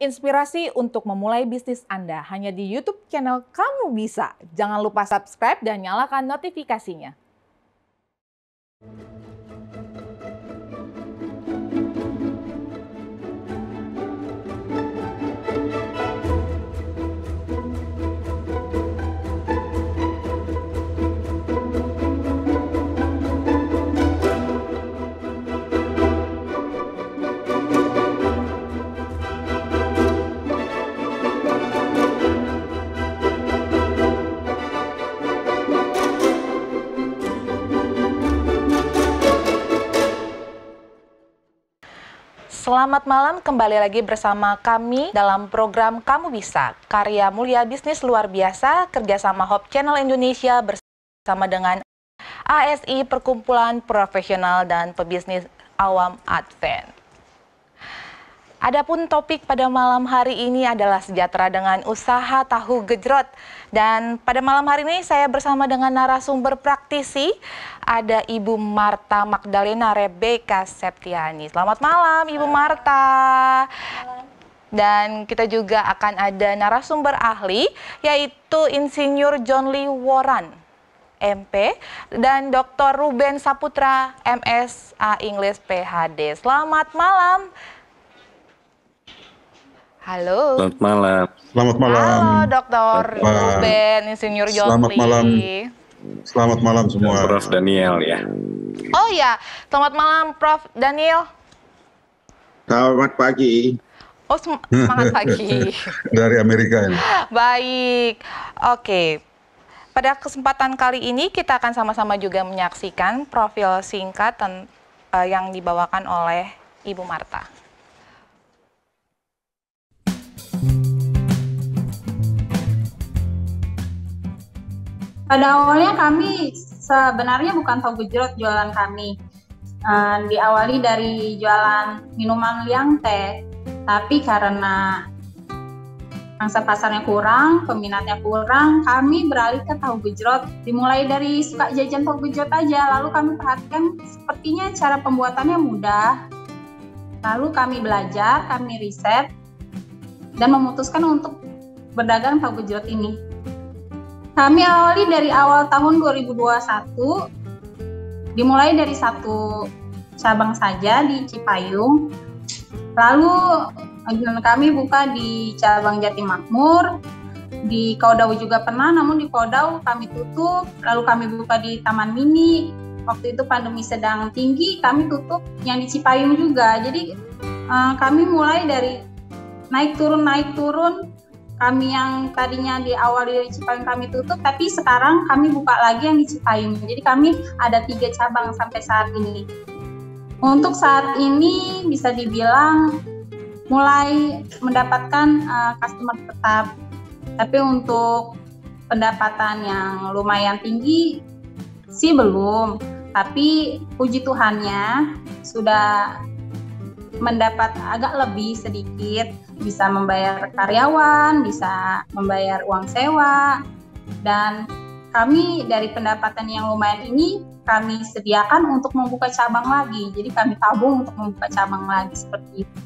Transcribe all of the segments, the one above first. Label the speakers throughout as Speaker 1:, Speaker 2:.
Speaker 1: Inspirasi untuk memulai bisnis Anda hanya di YouTube channel Kamu Bisa. Jangan lupa subscribe dan nyalakan notifikasinya. Selamat malam, kembali lagi bersama kami dalam program Kamu Bisa, karya mulia bisnis luar biasa, kerjasama Hope Channel Indonesia bersama dengan ASI, Perkumpulan Profesional dan Pebisnis Awam Advent. Adapun topik pada malam hari ini adalah sejahtera dengan usaha tahu gejrot. Dan pada malam hari ini saya bersama dengan narasumber praktisi, ada Ibu Marta Magdalena Rebecca Septiani. Selamat malam Ibu Marta. Dan kita juga akan ada narasumber ahli, yaitu Insinyur John Lee Warren, MP, dan Dr. Ruben Saputra, MSA English PhD. Selamat malam. Halo.
Speaker 2: Selamat malam.
Speaker 3: Selamat malam.
Speaker 1: Halo Dr. Ruben, Insinyur John
Speaker 3: Selamat malam. Selamat malam semua.
Speaker 2: Prof. Daniel ya.
Speaker 1: Oh ya, selamat malam Prof. Daniel.
Speaker 3: Selamat pagi.
Speaker 1: Oh, semangat pagi.
Speaker 3: Dari Amerika ini.
Speaker 1: Baik, oke. Pada kesempatan kali ini kita akan sama-sama juga menyaksikan profil singkat yang dibawakan oleh Ibu Marta.
Speaker 4: Pada awalnya kami sebenarnya bukan tahu gejrot jualan kami. Diawali dari jualan minuman liang teh, tapi karena pangsa pasarnya kurang, peminatnya kurang, kami beralih ke tahu gejrot. Dimulai dari suka jajan tahu gejrot aja, lalu kami perhatikan sepertinya cara pembuatannya mudah. Lalu kami belajar, kami riset, dan memutuskan untuk berdagang tahu gejrot ini. Kami awali dari awal tahun 2021, dimulai dari satu cabang saja di Cipayung, lalu kami buka di cabang Jatimakmur, di Kodau juga pernah, namun di Kodau kami tutup, lalu kami buka di Taman Mini, waktu itu pandemi sedang tinggi, kami tutup yang di Cipayung juga, jadi kami mulai dari naik turun, kami yang tadinya di awal dari Cipayung kami tutup, tapi sekarang kami buka lagi yang di Cipayung. Jadi kami ada 3 cabang sampai saat ini. Untuk saat ini bisa dibilang mulai mendapatkan customer tetap. Tapi untuk pendapatan yang lumayan tinggi sih belum. Tapi puji Tuhannya sudah mendapat agak lebih sedikit, bisa membayar karyawan, bisa membayar uang sewa, dan kami dari pendapatan yang lumayan ini kami sediakan untuk membuka cabang lagi, jadi kami tabung untuk membuka cabang lagi seperti itu.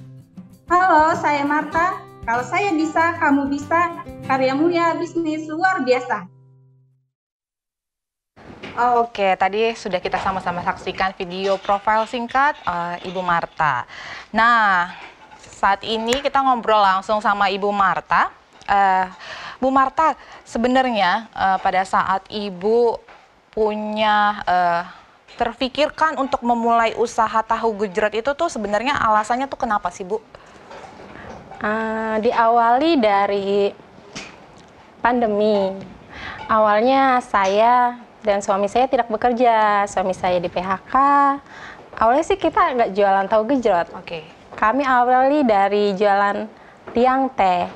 Speaker 4: Halo, saya Marta, kalau saya bisa, kamu bisa, karya mulia bisnis luar biasa.
Speaker 1: Oke, tadi sudah kita sama-sama saksikan video profil singkat Ibu Marta. Nah, saat ini kita ngobrol langsung sama Ibu Marta. Bu Marta, sebenarnya pada saat Ibu punya terfikirkan untuk memulai usaha tahu gejrot itu tuh sebenarnya alasannya tuh kenapa sih Bu?
Speaker 5: Diawali dari pandemi. Awalnya saya dan suami saya tidak bekerja, suami saya di PHK. Awalnya sih kita nggak jualan tahu gejrot.
Speaker 1: Oke.
Speaker 5: Kami awali dari jualan liang teh.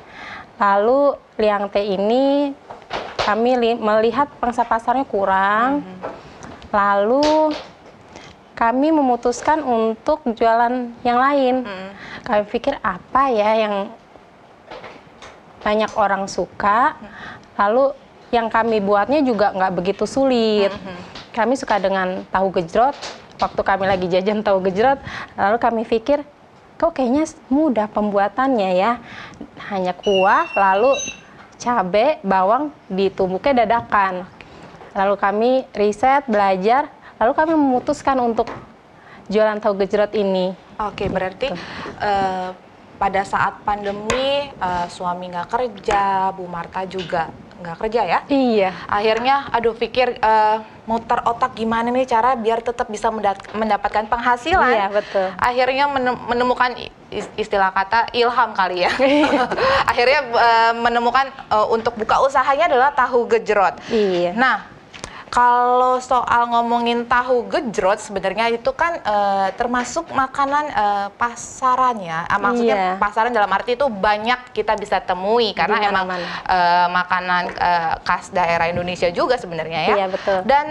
Speaker 5: Lalu liang teh ini kami melihat pangsa pasarnya kurang. Lalu kami memutuskan untuk jualan yang lain. Kami pikir apa ya yang banyak orang suka. Lalu yang kami buatnya juga nggak begitu sulit. Kami suka dengan tahu gejrot. Waktu kami lagi jajan tahu gejrot, lalu kami pikir kok kayaknya mudah pembuatannya ya. Hanya kuah, lalu cabai, bawang ditumbuknya dadakan. Lalu kami riset, belajar, lalu kami memutuskan untuk jualan tahu gejrot ini.
Speaker 1: Oke, berarti pada saat pandemi suami nggak kerja, Bu Marta juga nggak kerja ya?
Speaker 5: Iya.
Speaker 1: Akhirnya, aduh pikir muter otak gimana nih cara biar tetap bisa mendapatkan penghasilan.
Speaker 5: Iya, betul.
Speaker 1: Akhirnya menemukan istilah kata ilham kali ya. Akhirnya menemukan untuk buka usahanya adalah tahu gejrot.
Speaker 5: Iya.
Speaker 1: Nah, kalau soal ngomongin tahu gejrot sebenarnya itu kan termasuk makanan pasarannya. Maksudnya pasaran dalam arti itu banyak kita bisa temui karena emang makanan khas daerah Indonesia juga sebenarnya ya.
Speaker 5: Iya, betul.
Speaker 1: Dan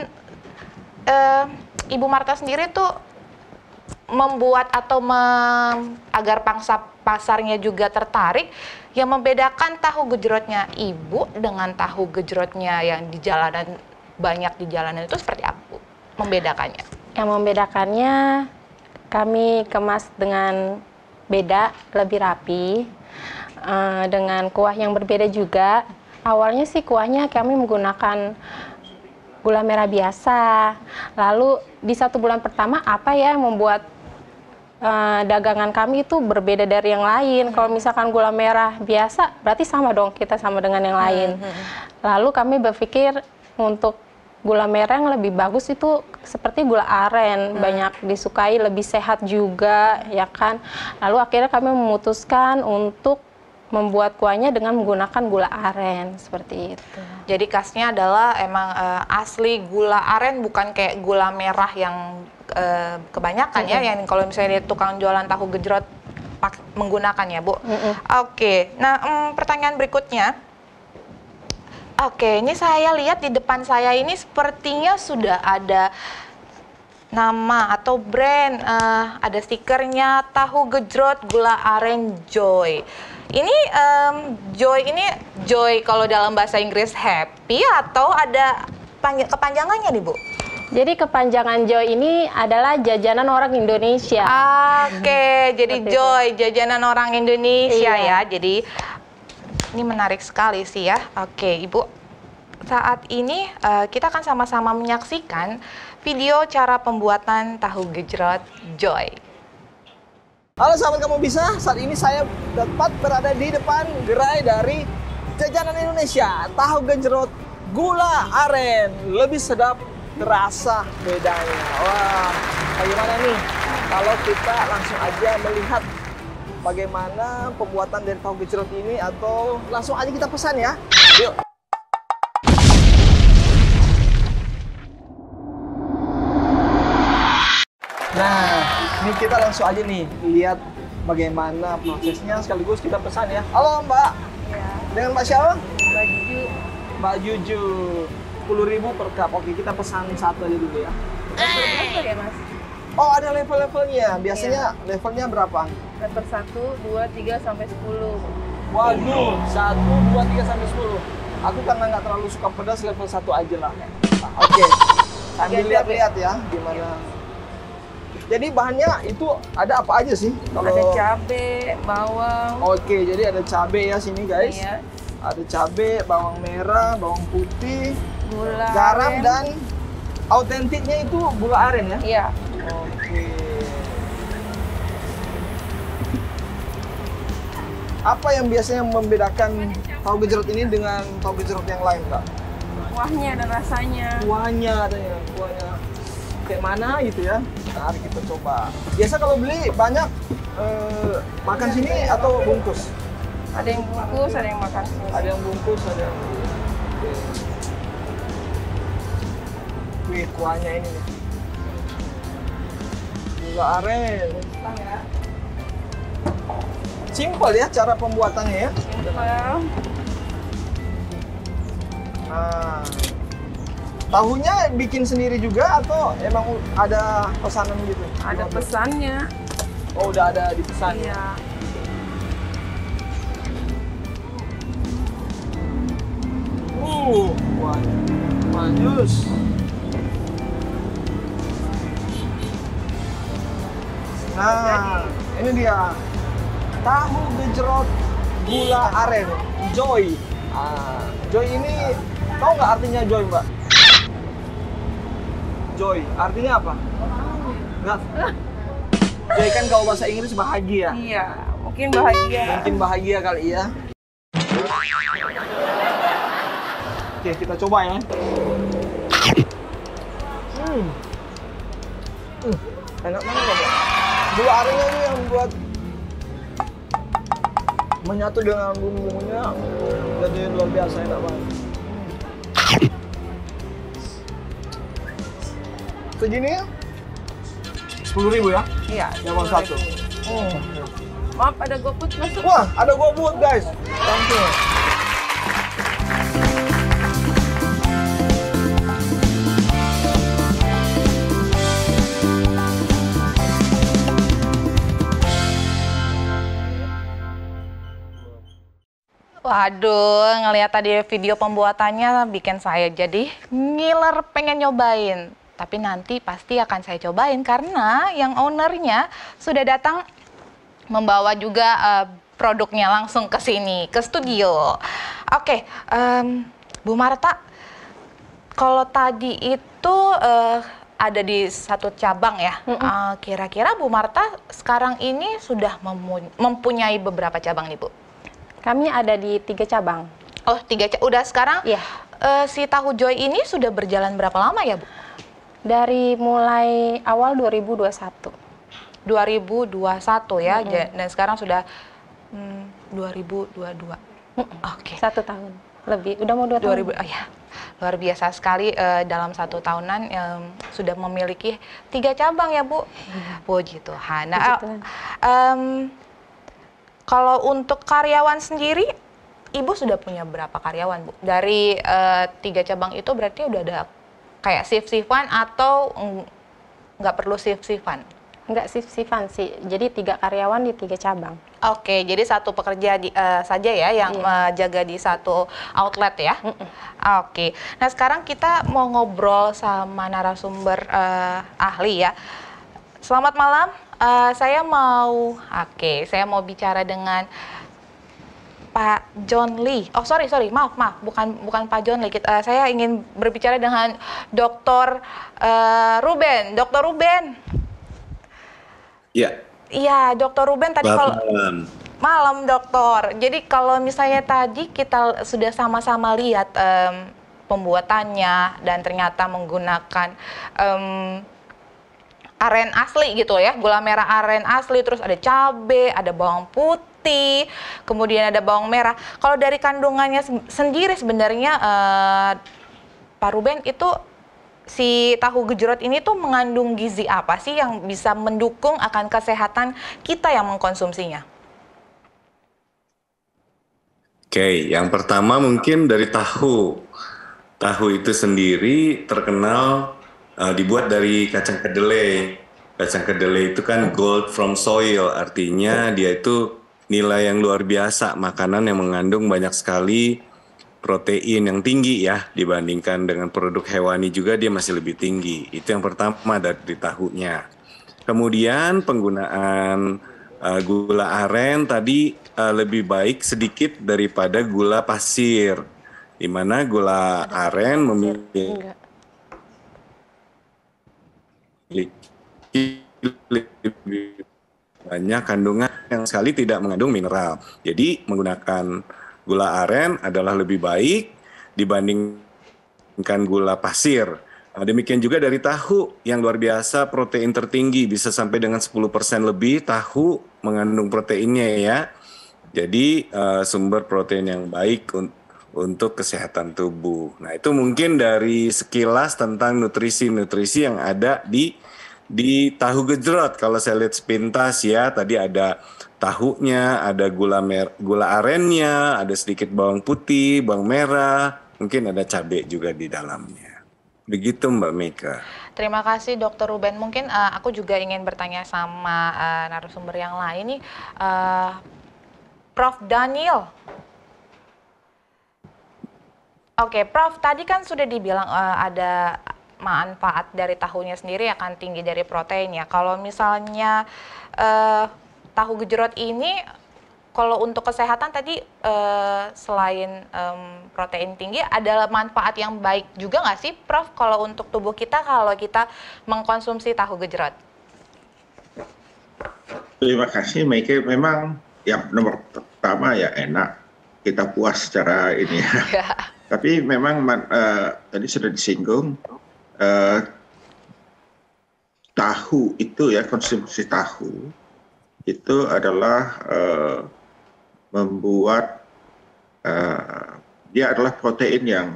Speaker 1: Ibu Marta sendiri tuh membuat atau agar pangsa pasarnya juga tertarik, yang membedakan tahu gejrotnya Ibu dengan tahu gejrotnya yang di jalanan banyak di jalanan itu seperti apa, Bu? Membedakannya?
Speaker 5: Yang membedakannya kami kemas dengan beda, lebih rapi, dengan kuah yang berbeda juga. Awalnya sih kuahnya kami menggunakan gula merah biasa. Lalu di 1 bulan pertama apa ya yang membuat dagangan kami itu berbeda dari yang lain. Kalau misalkan gula merah biasa, berarti sama dong kita sama dengan yang lain. Lalu kami berpikir untuk gula merah yang lebih bagus itu seperti gula aren, banyak disukai, lebih sehat juga, ya kan. Lalu akhirnya kami memutuskan untuk membuat kuahnya dengan menggunakan gula aren, seperti itu.
Speaker 1: Jadi khasnya adalah emang asli gula aren, bukan kayak gula merah yang kebanyakan ya, yang kalau misalnya tukang jualan tahu gejrot menggunakannya, Bu. Oke, nah pertanyaan berikutnya. Oke, ini saya lihat di depan saya ini sepertinya sudah ada nama atau brand, ada stikernya tahu gejrot gula aren Joy. Ini Joy kalau dalam bahasa Inggris happy atau ada kepanjangannya nih, Bu?
Speaker 5: Jadi kepanjangan Joy ini adalah jajanan orang Indonesia.
Speaker 1: Oke, jadi Joy jajanan orang Indonesia ya. Jadi ini menarik sekali sih ya. Oke, Ibu. Saat ini kita akan sama-sama menyaksikan video cara pembuatan tahu gejrot Joy.
Speaker 2: Halo sahabat Kamu Bisa, saat ini saya dapat berada di depan gerai dari jajanan Indonesia. Tahu gejrot gula aren, lebih sedap, terasa bedanya. Wah, bagaimana nih kalau kita langsung aja melihat bagaimana pembuatan dari tahu gejrot ini, atau langsung aja kita pesan ya. Yuk. Nah, ini kita langsung aja nih lihat bagaimana prosesnya, sekaligus kita pesan ya. Halo Mbak.
Speaker 6: Ya.
Speaker 2: Dengan Mbak siapa?
Speaker 6: Mbak Juju.
Speaker 2: Mbak Juju. 10.000 per cup. Oke, kita pesan satu aja dulu ya.
Speaker 6: Level ya Mas?
Speaker 2: Oh, ada level-levelnya. Biasanya levelnya berapa?
Speaker 6: Level 1, 2, 3, sampai 10.
Speaker 2: Waduh, 1, 2, 3, sampai 10. Aku karena nggak terlalu suka pedas, level 1 aja lah. Oke, sambil lihat-lihat ya gimana. Jadi bahannya itu ada apa aja sih? Kalau...
Speaker 6: Ada cabai, bawang.
Speaker 2: Oke, jadi ada cabai ya sini guys.
Speaker 6: Iya.
Speaker 2: Ada cabai, bawang merah, bawang putih,
Speaker 6: Gula
Speaker 2: garam,
Speaker 6: aren.
Speaker 2: dan autentiknya itu gula aren ya?
Speaker 6: Iya.
Speaker 2: Oke. Apa yang biasanya membedakan tahu gejrot ini dengan tahu gejrot yang lain, Mbak?
Speaker 6: Kuahnya dan rasanya.
Speaker 2: Kuahnya adanya, kuahnya kayak mana gitu ya? Nah, kita coba. Biasa kalau beli banyak makan sini atau bungkus?
Speaker 6: Ada yang bungkus, ada yang makan sendiri.
Speaker 2: Ada yang bungkus, ada yang... Wih, kuahnya ini nih. Gula aren. Simpel ya cara pembuatannya ya.
Speaker 6: Simpel.
Speaker 2: Nah, tahunya bikin sendiri juga atau emang ada pesanan gitu?
Speaker 6: Ada pesannya.
Speaker 2: Oh, udah ada dipesan.
Speaker 6: Iya.
Speaker 2: Wah, manis. Nah, Ini dia tahu gejrot gula aren, Joy. Joy ini tahu nggak artinya Joy, Mbak? Joy artinya apa? Nggak. Joy kan kalau bahasa Inggris bahagia.
Speaker 6: Iya, mungkin bahagia.
Speaker 2: Mungkin bahagia kali ya. Oke, kita coba ya. Enak banget loh, Mbak. Gula arennya ini yang buat menyatu dengan bumbunya, jadi luar biasa enak banget. Segini ya? 10.000 ya?
Speaker 6: Iya.
Speaker 2: Yang satu.
Speaker 6: Maaf, ada GoFood masuk.
Speaker 2: Wah, ada GoFood guys. Thank you.
Speaker 1: Waduh, ngelihat tadi video pembuatannya bikin saya jadi ngiler pengen nyobain. Tapi nanti pasti akan saya cobain karena yang ownernya sudah datang membawa juga produknya langsung ke sini, ke studio. Oke, Bu Marta, kalau tadi itu ada di satu cabang ya. Kira-kira Bu Marta sekarang ini sudah mempunyai beberapa cabang nih, Bu?
Speaker 5: Kami ada di 3 cabang.
Speaker 1: Oh, 3 udah sekarang?
Speaker 5: Iya.
Speaker 1: Si Tahu Joy ini sudah berjalan berapa lama ya, Bu?
Speaker 5: Dari mulai awal 2021.
Speaker 1: 2021 ya, dan sekarang sudah 2022. Oke.
Speaker 5: 1 tahun lebih, udah mau 2 tahun.
Speaker 1: 2000, oh ya, luar biasa sekali dalam 1 tahunan sudah memiliki 3 cabang ya, Bu. Puji Tuhan. Nah, kalau untuk karyawan sendiri, Ibu sudah punya berapa karyawan, Bu? Dari 3 cabang itu berarti udah ada kayak shift-shiftan atau nggak perlu shift-shiftan?
Speaker 5: Nggak shift-shiftan sih, jadi 3 karyawan di 3 cabang.
Speaker 1: Oke, jadi 1 pekerja saja ya yang jaga di 1 outlet ya? Oke, nah sekarang kita mau ngobrol sama narasumber ahli ya. Selamat malam. Saya mau bicara dengan Pak John Lee. Oh sorry, maaf, bukan Pak John Lee. Saya ingin berbicara dengan Dr. Ruben. Dr. Ruben.
Speaker 7: Ya.
Speaker 1: Iya, Dr. Ruben tadi kalau malam, Dokter. Jadi kalau misalnya tadi kita sudah sama-sama lihat pembuatannya dan ternyata menggunakan aren asli gitu ya, gula merah aren asli, terus ada cabai, ada bawang putih, kemudian ada bawang merah. Kalau dari kandungannya sendiri sebenarnya Pak Ruben, itu si tahu gejrot ini tuh mengandung gizi apa sih yang bisa mendukung akan kesehatan kita yang mengkonsumsinya?
Speaker 7: Oke, yang pertama mungkin dari tahu. Tahu itu sendiri terkenal dibuat dari kacang kedelai. Kacang kedelai itu kan gold from soil, artinya dia itu nilai yang luar biasa, makanan yang mengandung banyak sekali protein yang tinggi ya, dibandingkan dengan produk hewani juga dia masih lebih tinggi. Itu yang pertama dari tahunya. Kemudian penggunaan gula aren tadi lebih baik sedikit daripada gula pasir, di mana gula aren memiliki lebih banyak kandungan yang sekali tidak mengandung mineral. Jadi menggunakan gula aren adalah lebih baik dibandingkan gula pasir. Demikian juga dari tahu yang luar biasa, protein tertinggi bisa sampai dengan 10% lebih tahu mengandung proteinnya ya. Jadi sumber protein yang baik untuk kesehatan tubuh. Nah, itu mungkin dari sekilas tentang nutrisi-nutrisi yang ada di tahu gejrot. Kalau saya lihat sepintas ya, tadi ada tahunya, ada gula arennya, ada sedikit bawang putih, bawang merah, mungkin ada cabai juga di dalamnya. Begitu Mbak Mika.
Speaker 1: Terima kasih Dr. Ruben. Mungkin aku juga ingin bertanya sama narasumber yang lain nih, Prof. Daniel. Oke, Prof. Tadi kan sudah dibilang ada manfaat dari tahunya sendiri akan tinggi dari protein ya. Kalau misalnya tahu gejrot ini kalau untuk kesehatan tadi selain protein tinggi, ada manfaat yang baik juga nggak sih, Prof? Kalau untuk tubuh kita kalau kita mengkonsumsi tahu gejrot?
Speaker 3: Terima kasih, Meike. Memang yang nomor pertama ya enak, kita puas secara ini ya. Tapi memang tadi sudah disinggung, tahu itu ya, konsumsi tahu itu adalah membuat dia adalah protein yang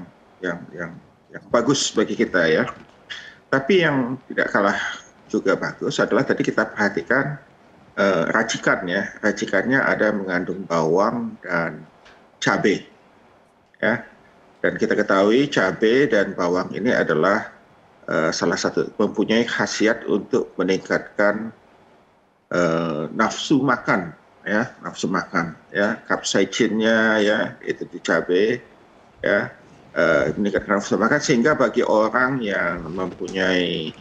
Speaker 3: bagus bagi kita ya. Tapi yang tidak kalah juga bagus adalah tadi kita perhatikan racikannya. Racikannya ada mengandung bawang dan cabai ya. Dan kita ketahui cabai dan bawang ini adalah salah satu mempunyai khasiat untuk meningkatkan nafsu makan ya, nafsu makan ya, capsaicinnya ya itu di cabai ya, meningkatkan nafsu makan, sehingga bagi orang yang mempunyai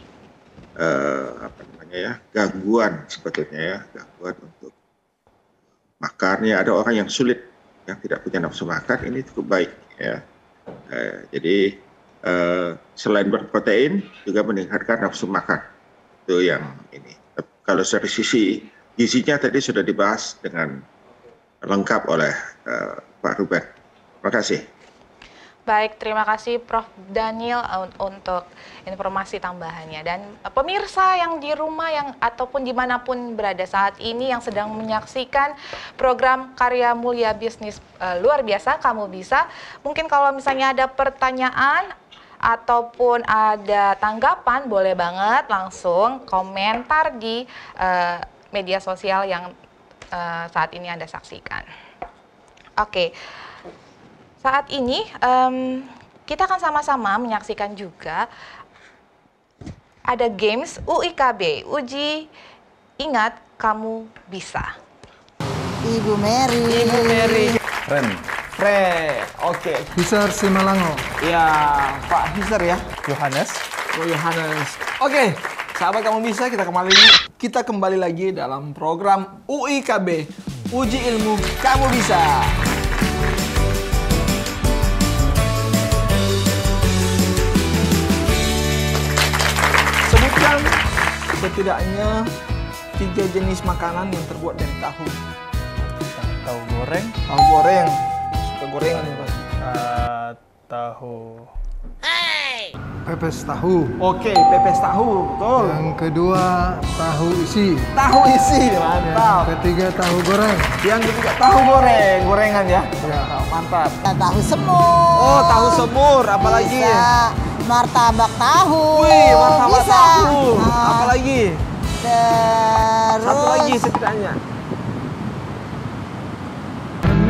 Speaker 3: gangguan sebetulnya ya, gangguan untuk makannya, ada orang yang sulit yang tidak punya nafsu makan, ini cukup baik ya. Jadi selain berprotein juga meningkatkan nafsu makan, itu yang ini. Kalau dari sisi gizinya tadi sudah dibahas dengan lengkap oleh Pak Ruben. Terima kasih.
Speaker 1: Baik, terima kasih Prof. Daniel untuk informasi tambahannya. Dan pemirsa yang di rumah ataupun dimanapun berada saat ini yang sedang menyaksikan program Karya Mulia Bisnis Luar Biasa, Kamu Bisa. Mungkin kalau misalnya ada pertanyaan ataupun ada tanggapan, boleh banget langsung komentar di media sosial yang saat ini Anda saksikan. Oke. Saat ini kita akan sama-sama menyaksikan juga ada games UIKB, Uji Ingat Kamu Bisa.
Speaker 8: Ibu Mary.
Speaker 2: Ibu Mary.
Speaker 9: Fred,
Speaker 2: oke.
Speaker 9: Hisar Simalango.
Speaker 2: Ya, Pak Hisar ya.
Speaker 9: Yohanes.
Speaker 2: Oh, Yohanes. Oke, sahabat Kamu Bisa, kita kembali lagi dalam program UIKB, Uji Ilmu Kamu Bisa. Sebutkan setidaknya 3 jenis makanan yang terbuat dari tahu.
Speaker 9: Tahu goreng.
Speaker 2: Tahu goreng. Suka gorengan ya, Pak.
Speaker 9: Tahu. Pepes tahu.
Speaker 2: Oke, pepes tahu, betul.
Speaker 9: Yang kedua tahu isi.
Speaker 2: Tahu isi, mantap.
Speaker 9: Yang ketiga tahu goreng.
Speaker 2: Yang ketiga tahu goreng, gorengan ya.
Speaker 9: Ya.
Speaker 2: Mantap.
Speaker 8: Tahu semur.
Speaker 2: Oh, tahu semur, apalagi?
Speaker 8: Bisa. Martabak tahu.
Speaker 2: Wih, martabak
Speaker 8: Bisa.
Speaker 2: tahu. Apalagi?
Speaker 8: Terus.
Speaker 2: Satu lagi setidaknya.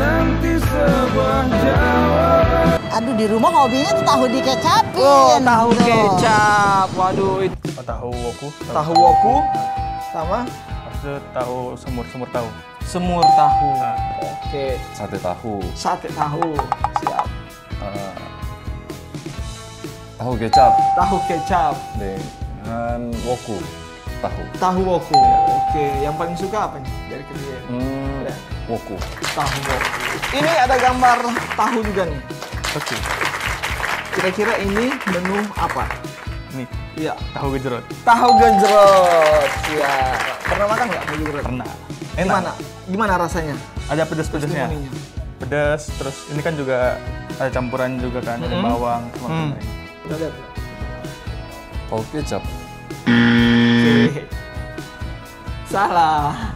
Speaker 9: Nanti sebuah jawaban.
Speaker 8: Aduh, di rumah hobinya tuh tahu dikecapin.
Speaker 2: Oh, tahu
Speaker 8: Tuh.
Speaker 2: kecap. Waduh, itu
Speaker 9: Tahu woku.
Speaker 2: tahu woku sama
Speaker 9: Tahu semur tahu.
Speaker 2: semur tahu. Oke,
Speaker 10: Sate tahu,
Speaker 2: sate tahu. Siap.
Speaker 10: tahu kecap
Speaker 2: Tahu kecap,
Speaker 10: dengan woku tahu.
Speaker 2: tahu woku. Oke, yang paling suka apa nih dari kedua? Ya.
Speaker 10: Woku.
Speaker 2: Tahu woku. Ini ada gambar tahu juga nih.
Speaker 9: Oke.
Speaker 2: Kira-kira ini menu apa?
Speaker 9: Nih,
Speaker 2: Iya,
Speaker 9: tahu gejrot.
Speaker 2: tahu gejrot. Iya. Pernah makan nggak tahu gejrot?
Speaker 9: Pernah.
Speaker 2: Gimana? Gimana rasanya?
Speaker 9: Ada pedas-pedasnya.
Speaker 2: Testimoninya.
Speaker 9: Pedas, terus ini kan juga ada campuran juga kan dari bawang sama lain.
Speaker 2: Udah lihat.
Speaker 10: Tahu kecap.
Speaker 2: Oke. Salah.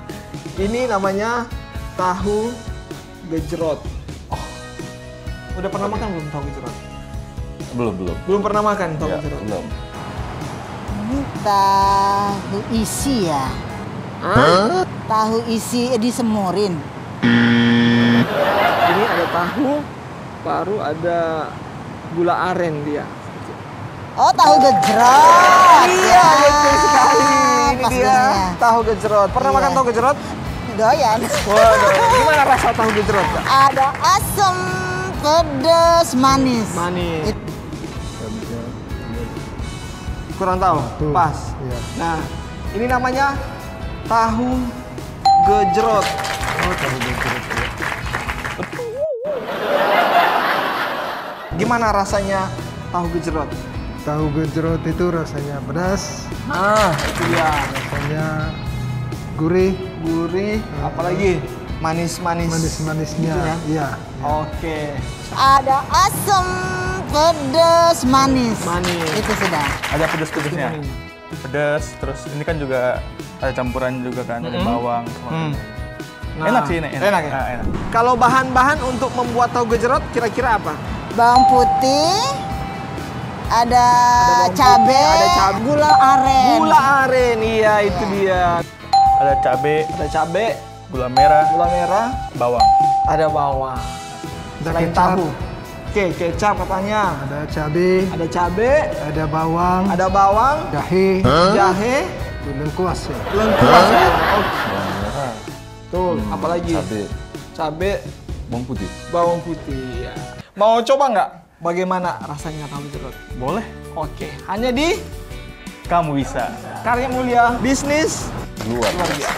Speaker 2: Ini namanya tahu gejrot. Oh. Udah pernah makan belum tahu gejrot?
Speaker 10: Belum.
Speaker 2: Belum pernah makan tahu
Speaker 10: Ya,
Speaker 2: gejrot.
Speaker 10: belum.
Speaker 8: Ini tahu isi ya. Tahu isi disemurin.
Speaker 2: Ini ada tahu, baru ada gula aren dia.
Speaker 8: Oh, tahu gejrot.
Speaker 2: Iya, betul sekali. Ini
Speaker 8: pas
Speaker 2: dia
Speaker 8: gininya.
Speaker 2: tahu gejrot. Pernah
Speaker 8: Iya.
Speaker 2: makan tahu gejrot?
Speaker 8: Doyan.
Speaker 2: Waduh, gimana rasa tahu gejrot, Kak?
Speaker 8: Ada asam, pedas, manis.
Speaker 2: Manis. Kurang tahu? Pas.
Speaker 9: Iya.
Speaker 2: Nah, ini namanya tahu gejrot.
Speaker 11: Oh, tahu gejrot.
Speaker 2: Gimana rasanya tahu gejrot?
Speaker 11: Tahu gejrot itu rasanya pedas.
Speaker 2: Nah, itu dia.
Speaker 11: Rasanya gurih.
Speaker 2: Gurih, apalagi manis-manis.
Speaker 11: Manis-manisnya.
Speaker 2: Gitu ya?
Speaker 11: Iya.
Speaker 2: Oke.
Speaker 8: Ada asam, pedas, manis.
Speaker 2: Manis.
Speaker 8: Itu sudah.
Speaker 9: Ada pedas-pedasnya. Pedas, terus ini kan juga ada campuran juga kan dari bawang sama
Speaker 2: Nah,
Speaker 9: enak sih ini.
Speaker 2: Enak ya?
Speaker 9: Enak.
Speaker 2: Kalau bahan-bahan untuk membuat tahu gejrot kira-kira apa?
Speaker 8: Bawang putih, ada cabai,
Speaker 2: ada cabai,
Speaker 8: gula aren.
Speaker 2: Gula aren, iya itu dia.
Speaker 9: Ada cabai, gula merah, bawang.
Speaker 2: Ada bawang. Selain
Speaker 11: kecap.
Speaker 2: tahu. Oke, kecap katanya.
Speaker 11: Ada cabai, ada bawang, jahe, itu lengkuas ya.
Speaker 2: lengkuas ya. Tuh, apalagi? Cabai, bawang putih. Ya. Mau coba nggak? Bagaimana rasanya tahu gejrot?
Speaker 9: Boleh.
Speaker 2: Oke, hanya di
Speaker 9: Kamu Bisa.
Speaker 2: Karya Mulia Bisnis
Speaker 10: Luar
Speaker 2: biasa.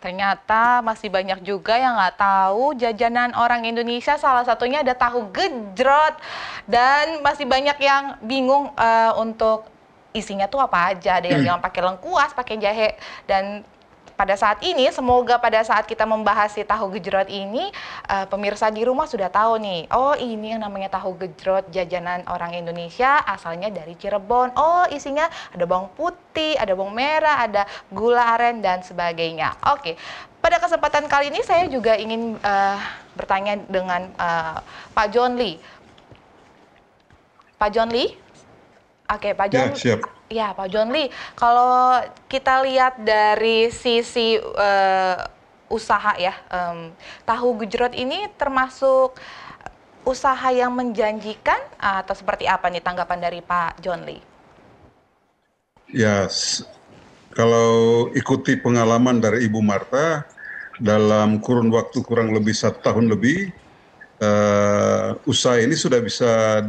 Speaker 1: Ternyata masih banyak juga yang nggak tahu jajanan orang Indonesia, salah satunya ada tahu gejrot. Dan masih banyak yang bingung untuk isinya tuh apa aja. Ada yang bilang pakai lengkuas, pakai jahe. Dan pada saat ini, semoga pada saat kita membahas si tahu gejrot ini, pemirsa di rumah sudah tahu nih, oh ini yang namanya tahu gejrot jajanan orang Indonesia, asalnya dari Cirebon. Oh isinya ada bawang putih, ada bawang merah, ada gula aren, dan sebagainya. Oke, pada kesempatan kali ini saya juga ingin bertanya dengan Pak John Lee. Pak John Lee? Oke, Pak John.
Speaker 12: Ya, siap.
Speaker 1: Ya, Pak John Lee, kalau kita lihat dari sisi usaha ya, tahu gejrot ini termasuk usaha yang menjanjikan atau seperti apa nih tanggapan dari Pak John Lee?
Speaker 12: Ya, kalau ikuti pengalaman dari Ibu Marta, dalam kurun waktu kurang lebih 1 tahun lebih, usaha ini sudah bisa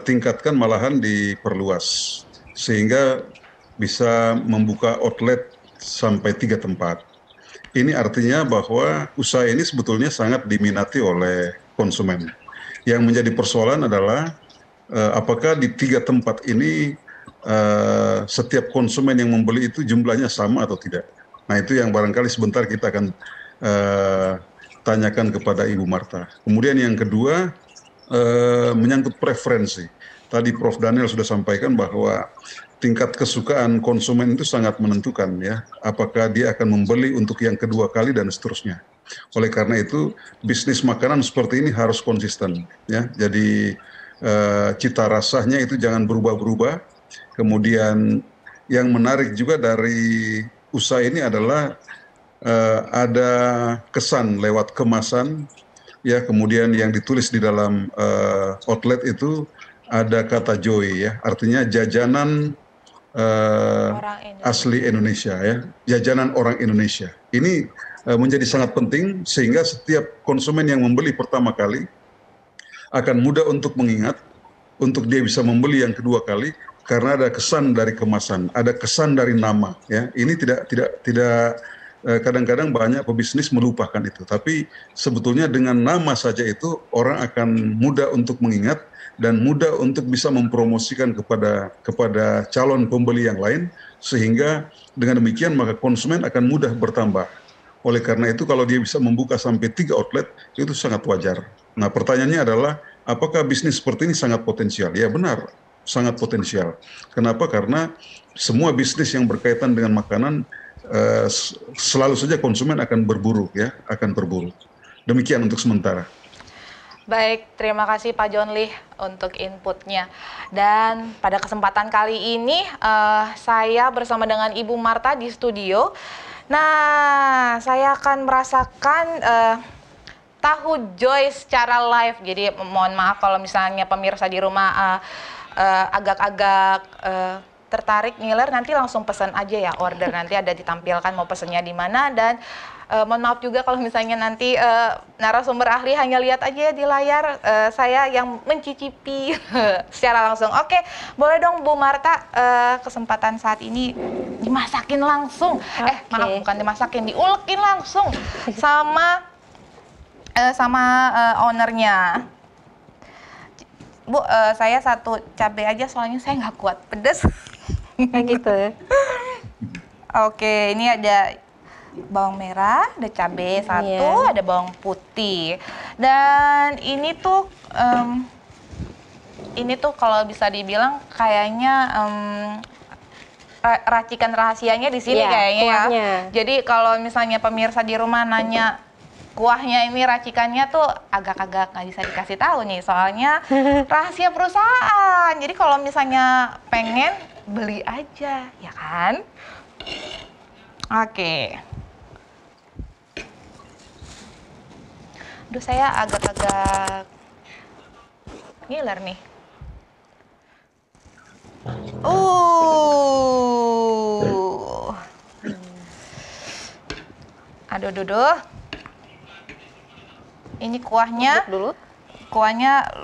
Speaker 12: tingkatkan, malahan diperluas, sehingga bisa membuka outlet sampai 3 tempat. Ini artinya bahwa usaha ini sebetulnya sangat diminati oleh konsumen. Yang menjadi persoalan adalah apakah di 3 tempat ini setiap konsumen yang membeli itu jumlahnya sama atau tidak. Nah itu yang barangkali sebentar kita akan tanyakan kepada Ibu Marta. Kemudian yang kedua, menyangkut preferensi. Tadi Prof. Daniel sudah sampaikan bahwa tingkat kesukaan konsumen itu sangat menentukan ya, apakah dia akan membeli untuk yang kedua kali dan seterusnya. Oleh karena itu, bisnis makanan seperti ini harus konsisten ya. Jadi cita rasanya itu jangan berubah-berubah. Kemudian yang menarik juga dari usaha ini adalah ada kesan lewat kemasan. Ya, kemudian yang ditulis di dalam outlet itu ada kata joy ya, artinya jajanan asli Indonesia ya, jajanan orang Indonesia. Ini menjadi sangat penting sehingga setiap konsumen yang membeli pertama kali akan mudah untuk mengingat, untuk dia bisa membeli yang kedua kali karena ada kesan dari kemasan, ada kesan dari nama ya. Ini tidak kadang-kadang banyak pebisnis melupakan itu, tapi sebetulnya dengan nama saja itu orang akan mudah untuk mengingat dan mudah untuk bisa mempromosikan kepada calon pembeli yang lain, sehingga dengan demikian maka konsumen akan mudah bertambah. Oleh karena itu kalau dia bisa membuka sampai 3 outlet itu sangat wajar. Nah pertanyaannya adalah apakah bisnis seperti ini sangat potensial? Ya benar, sangat potensial. Kenapa? Karena semua bisnis yang berkaitan dengan makanan selalu saja konsumen akan berburu ya, akan berburu. Demikian untuk sementara.
Speaker 1: Baik, terima kasih Pak John Lee untuk inputnya. Dan pada kesempatan kali ini saya bersama dengan Ibu Marta di studio. Nah, saya akan merasakan tahu joy secara live. Jadi mohon maaf kalau misalnya pemirsa di rumah agak-agak tertarik ngiler, nanti langsung pesan aja ya, order nanti ada ditampilkan mau pesennya di mana, dan Mohon maaf juga kalau misalnya nanti narasumber ahli hanya lihat aja di layar, saya yang mencicipi secara langsung. Oke, boleh dong Bu Marta, kesempatan saat ini dimasakin langsung. Maaf, bukan dimasakin, diulekin langsung sama ownernya. Bu, saya 1 cabai aja soalnya saya nggak kuat pedas.
Speaker 5: Kayak gitu.
Speaker 1: Oke, ini ada bawang merah, ada cabai 1, ada bawang putih. Dan ini tuh kalau bisa dibilang kayaknya racikan rahasianya di sini kayaknya
Speaker 5: kuahnya.
Speaker 1: ya. Jadi kalau misalnya pemirsa di rumah nanya kuahnya ini racikannya tuh agak-agak nggak bisa dikasih tahu nih, soalnya rahasia perusahaan. Jadi kalau misalnya pengen beli aja, ya kan? Oke. Aduh, saya agak-agak ngiler nih. Aduh. Ini kuahnya dulu. Kuahnya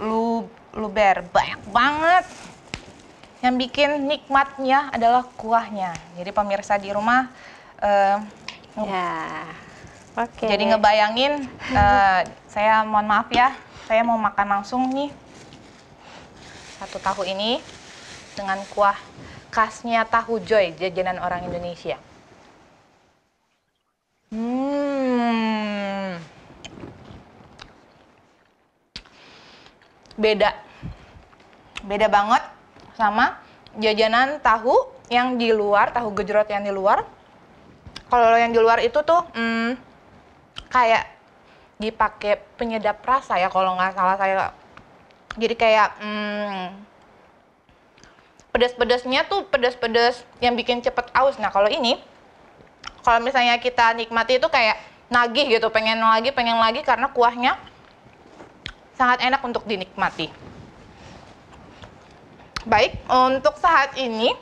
Speaker 1: luber, banyak banget. Yang bikin nikmatnya adalah kuahnya. Jadi pemirsa di rumah jadi ngebayangin, saya mohon maaf ya, saya mau makan langsung nih 1 tahu ini dengan kuah khasnya tahu Joy, jajanan orang Indonesia. Beda banget sama jajanan tahu yang di luar, tahu gejrot yang di luar. Kalau yang di luar itu tuh kayak dipakai penyedap rasa ya kalau nggak salah saya. Jadi kayak pedas-pedasnya tuh pedas-pedas yang bikin cepet aus. Nah kalau ini, kalau misalnya kita nikmati itu kayak nagih gitu, pengen lagi karena kuahnya sangat enak untuk dinikmati. Baik, untuk saat ini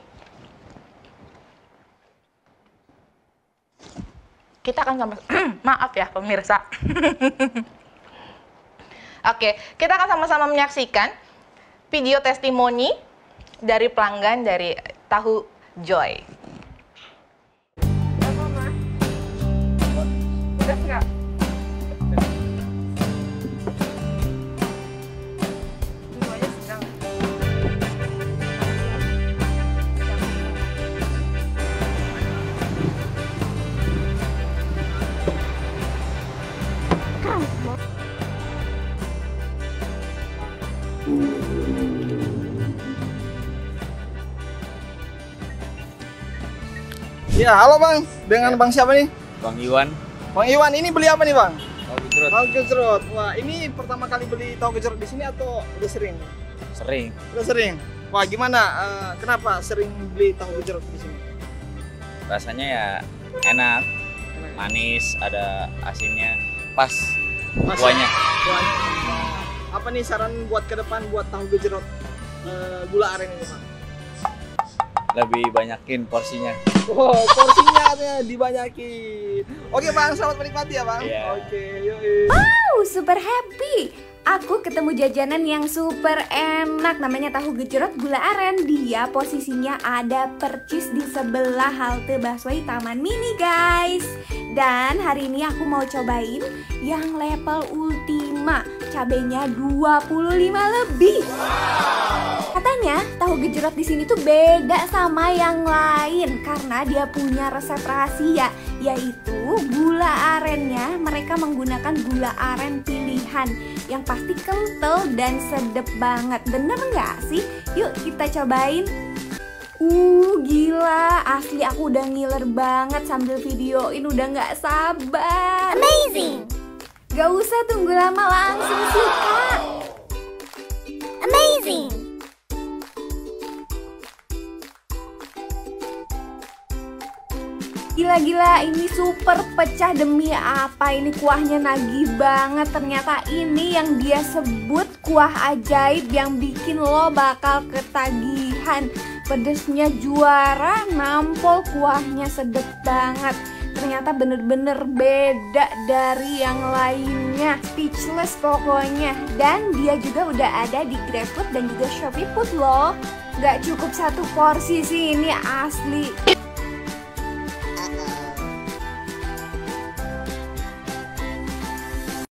Speaker 1: kita akan sama maaf ya pemirsa. Oke, kita akan sama-sama menyaksikan video testimoni dari pelanggan dari tahu Joy.
Speaker 6: Udah nggak?
Speaker 2: Ya, halo Bang. Dengan Bang siapa nih?
Speaker 13: Bang Iwan.
Speaker 2: Bang Iwan, ini beli apa nih Bang?
Speaker 13: Tahu gejrot.
Speaker 2: Tahu gejrot. Wah, ini pertama kali beli tahu gejrot di sini atau udah sering?
Speaker 13: Sering.
Speaker 2: Udah sering. Wah, gimana? Kenapa sering beli tahu gejrot di sini?
Speaker 13: Rasanya ya enak, manis, ada asinnya, pas. Kuahnya.
Speaker 2: Apa nih saran buat ke depan buat tahu gejrot gula aren ini Bang?
Speaker 13: Lebih banyakin porsinya.
Speaker 2: Oh, porsinya dibanyakin. Oke Bang, selamat menikmati ya Bang.
Speaker 13: Yeah.
Speaker 2: Oke, yuk.
Speaker 14: Wow, super happy. Aku ketemu jajanan yang super enak, namanya tahu gejrot gula aren. Dia posisinya ada percis di sebelah halte busway Taman Mini guys. Dan hari ini aku mau cobain yang level ultima, cabenya 25 lebih. Katanya tahu gejrot di sini tuh beda sama yang lain karena dia punya resep rahasia, yaitu gula arennya mereka menggunakan gula aren pilihan yang pasti kental dan sedep banget. Bener nggak sih? Yuk kita cobain. Gila, asli aku udah ngiler banget sambil videoin, udah nggak sabar. Amazing. Gak usah tunggu lama, langsung sikat. Amazing. Gila-gila, ini super pecah. Demi apa ini kuahnya nagih banget. Ternyata ini yang dia sebut kuah ajaib yang bikin lo bakal ketagihan. Pedesnya juara, nampol, kuahnya sedep banget. ternyata bener-bener beda dari yang lainnya. Speechless pokoknya. Dan dia juga udah ada di GrabFood dan juga Shopee Food loh. Gak cukup satu porsi sih, ini asli.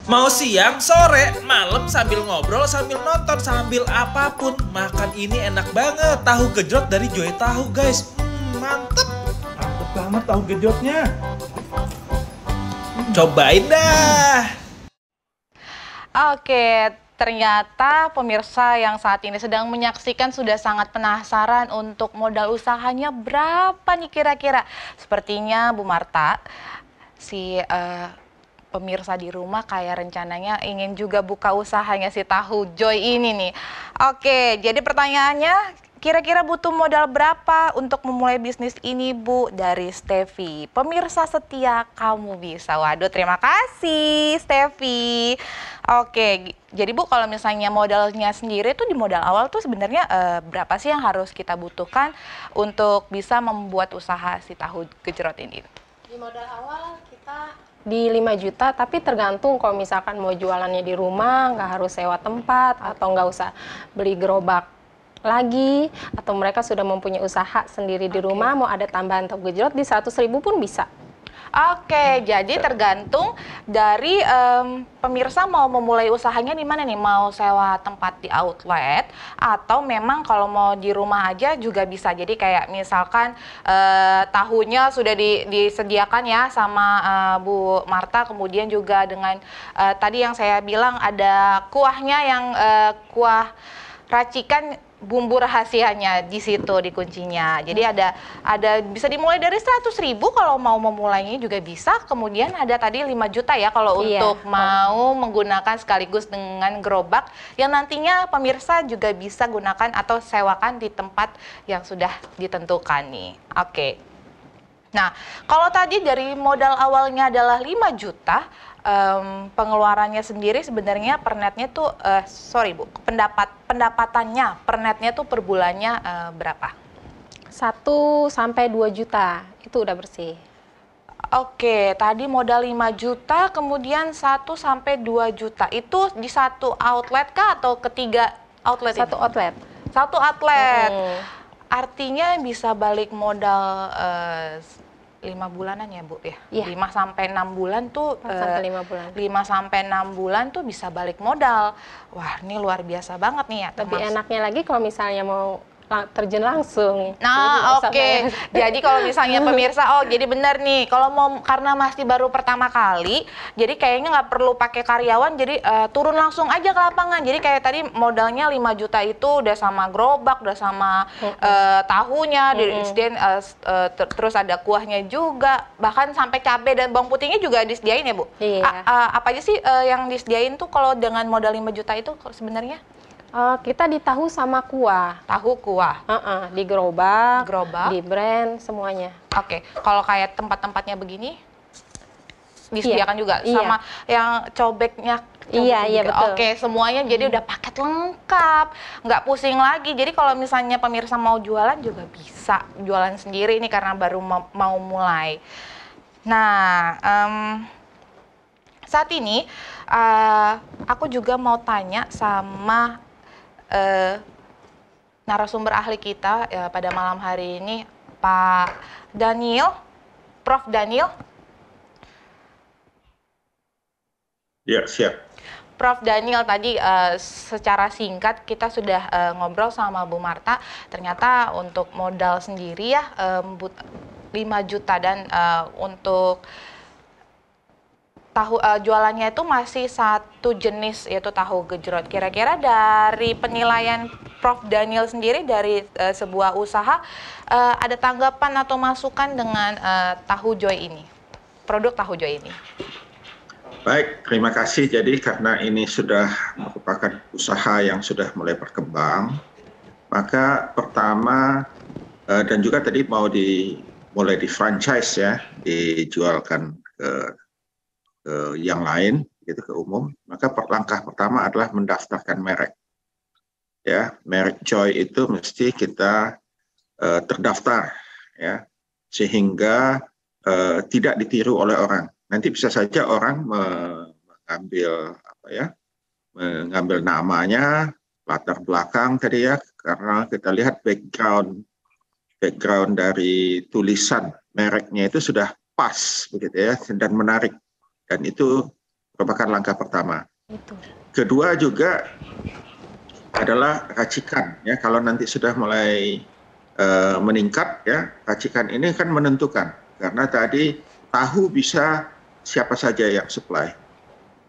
Speaker 15: Mau siang, sore, malam sambil ngobrol, sambil nonton, sambil apapun, makan ini enak banget. Tahu gejrot dari Joy Tahu, guys. Mantep. Mantep banget tahu gejrotnya. Cobain dah.
Speaker 1: Oke, ternyata pemirsa yang saat ini sedang menyaksikan sudah sangat penasaran untuk modal usahanya berapa nih kira-kira. Sepertinya Bu Marta, pemirsa di rumah kayak rencananya ingin juga buka usahanya si tahu Joy ini nih. Oke, jadi pertanyaannya kira-kira butuh modal berapa untuk memulai bisnis ini, Bu? Dari Stevi. Pemirsa setia, kamu bisa. Waduh, terima kasih Stevi. Oke, jadi Bu kalau misalnya modalnya sendiri tuh di modal awal tuh sebenarnya berapa sih yang harus kita butuhkan untuk bisa membuat usaha si tahu gejrot ini?
Speaker 5: Di modal awal kita di 5 juta, tapi tergantung kalau misalkan mau jualannya di rumah, nggak harus sewa tempat, atau nggak usah beli gerobak lagi, atau mereka sudah mempunyai usaha sendiri di rumah, mau ada tambahan tahu gejrot di 100.000 pun bisa.
Speaker 1: Oke, jadi tergantung dari pemirsa mau memulai usahanya di mana nih, mau sewa tempat di outlet atau memang kalau mau di rumah aja juga bisa. Jadi kayak misalkan tahunya sudah disediakan ya sama Bu Marta, kemudian juga dengan tadi yang saya bilang ada kuahnya yang kuah racikan, bumbu rahasianya di situ di kuncinya. Jadi ada bisa dimulai dari 100.000 kalau mau memulainya juga bisa. Kemudian ada tadi 5 juta ya kalau untuk mau menggunakan sekaligus dengan gerobak yang nantinya pemirsa juga bisa gunakan atau sewakan di tempat yang sudah ditentukan nih. Oke. Nah, kalau tadi dari modal awalnya adalah 5 juta, pengeluarannya sendiri sebenarnya per netnya tuh, pendapatannya per netnya tuh per bulannya berapa?
Speaker 5: 1 sampai 2 juta, itu udah bersih.
Speaker 1: Oke, tadi modal 5 juta, kemudian 1 sampai 2 juta. Itu di satu outlet kah atau ketiga outlet?
Speaker 5: Satu outlet.
Speaker 1: Satu outlet. Artinya bisa balik modal 5 bulanan ya Bu ya?
Speaker 5: Iya.
Speaker 1: 5 sampai 6 bulan tuh
Speaker 5: 5 bulan.
Speaker 1: 5 sampai 6 bulan tuh bisa balik modal. Wah, ini luar biasa banget nih ya.
Speaker 5: Lebih enaknya lagi kalau misalnya mau terjun langsung.
Speaker 1: Nah, oke. Jadi kalau misalnya pemirsa, jadi benar nih, kalau mau karena masih baru pertama kali, jadi kayaknya nggak perlu pakai karyawan, jadi turun langsung aja ke lapangan. Jadi kayak tadi modalnya 5 juta itu udah sama gerobak, udah sama tahunya, terus ada kuahnya juga, bahkan sampai cabai dan bawang putihnya juga disediain ya Bu?
Speaker 5: Iya.
Speaker 1: Apa aja sih yang disediain tuh kalau dengan modal 5 juta itu sebenarnya?
Speaker 5: Kita di tahu sama kuah.
Speaker 1: Tahu kuah?
Speaker 5: Di gerobak, di brand, semuanya.
Speaker 1: Oke, kalau kayak tempat-tempatnya begini, disediakan juga? Sama yang cobeknya?
Speaker 5: Iya, betul.
Speaker 1: Oke, semuanya jadi udah paket lengkap, nggak pusing lagi. Jadi kalau misalnya pemirsa mau jualan juga bisa, jualan sendiri ini karena baru mau mulai. Nah, saat ini aku juga mau tanya sama narasumber ahli kita pada malam hari ini, Pak Daniel, Prof. Daniel.
Speaker 3: Ya, siap.
Speaker 1: Prof. Daniel, tadi secara singkat kita sudah ngobrol sama Bu Marta, ternyata untuk modal sendiri ya 5 juta dan untuk tahu jualannya itu masih satu jenis, yaitu tahu gejrot. Kira-kira dari penilaian Prof. Daniel sendiri dari sebuah usaha, ada tanggapan atau masukan dengan tahu Joy ini, produk tahu Joy ini?
Speaker 3: Baik, terima kasih. Jadi karena ini sudah merupakan usaha yang sudah mulai berkembang, maka pertama dan juga tadi mau mulai di franchise ya, dijualkan ke yang lain, gitu, ke umum, maka langkah pertama adalah mendaftarkan merek. Ya, merek Joy itu mesti kita terdaftar, ya, sehingga tidak ditiru oleh orang. Nanti bisa saja orang mengambil mengambil namanya, latar belakang tadi ya, karena kita lihat background dari tulisan mereknya itu sudah pas begitu ya, dan menarik, dan itu merupakan langkah pertama. Kedua juga adalah racikan ya, kalau nanti sudah mulai meningkat ya, racikan ini kan menentukan, karena tadi tahu bisa siapa saja yang supply